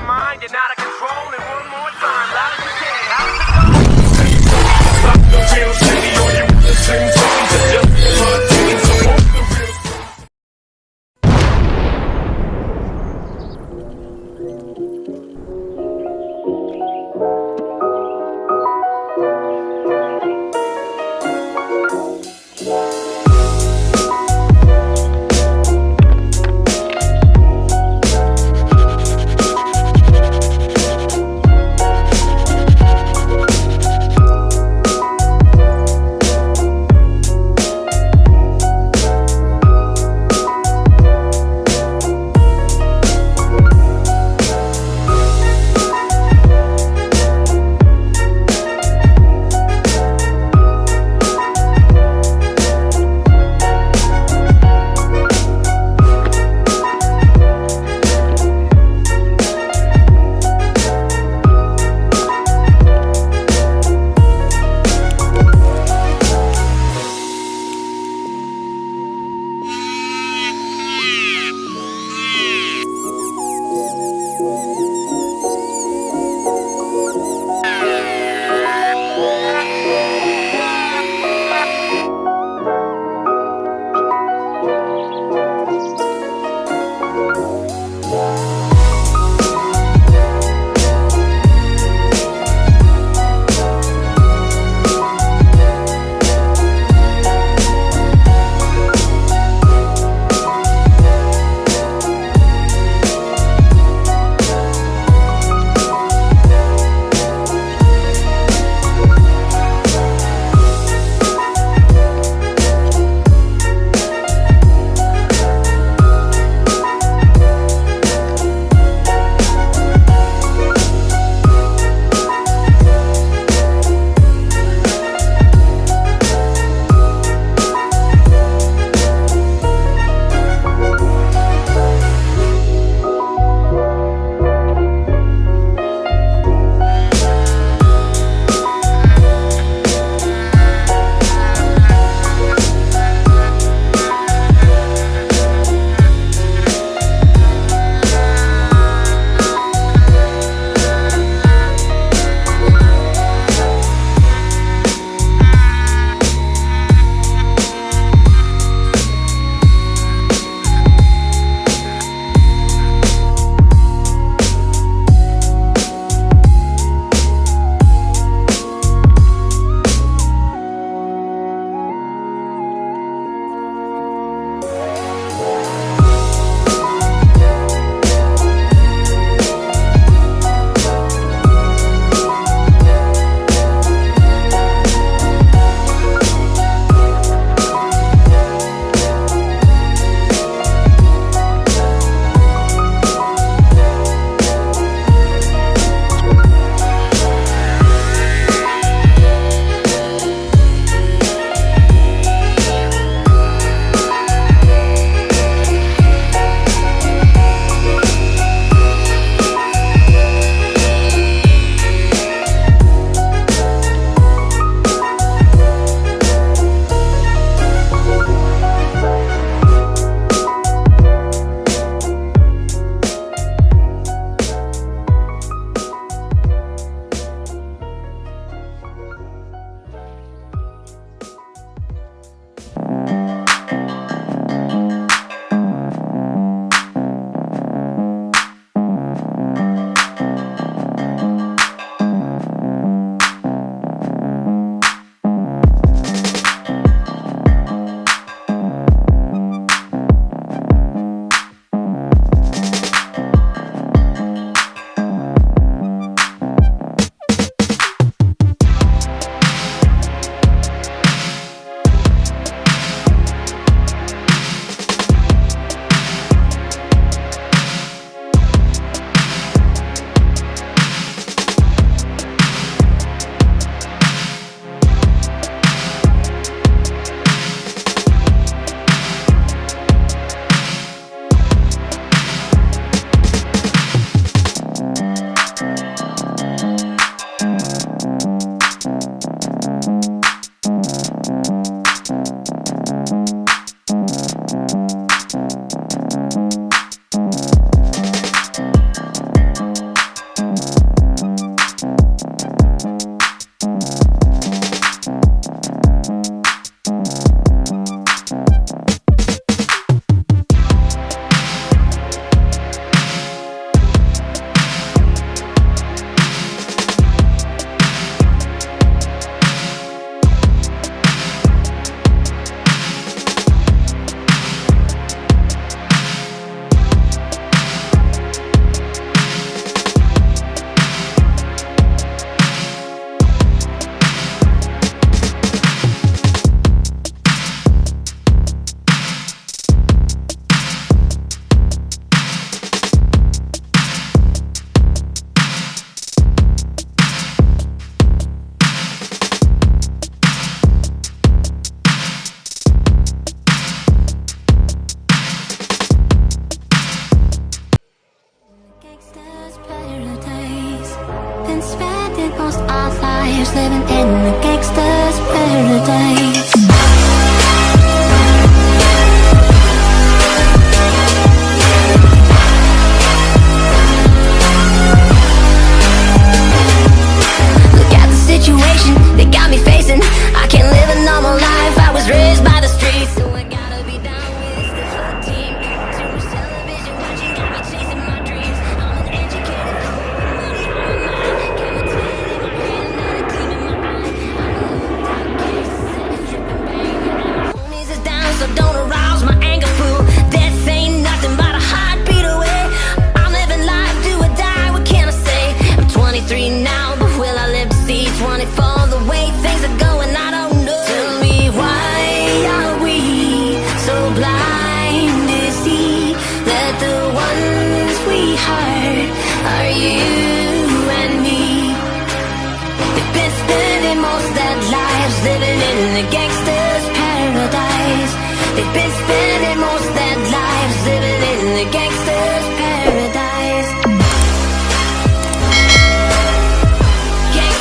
mind, you're not a control. And one more time, loud as you can. How does it go? Stop the real city, or you the same city to just start taking some off the real city. lives living in a gangster's paradise. Look at the situation they got me facing. I can't live a normal life. I was raised by the streets, so I gotta be down with the whole team. Too much television watching got me chasing my dreams. I'm an educated fool, money on my mind. Got my teeth in my hand, not a gleam in my eye. I'm a case, tripping bang. Homies is down, so don't arouse my anger, fool. Death ain't nothing but a heartbeat away. I'm living life, do or die. What can I say? I'm 23 now, but will I live to see 24? The way things are going, I don't know. Tell me, why are we so blind to see that the ones we hurt are you and me? They've been spending most their lives living in a gangster's paradise. They've been spending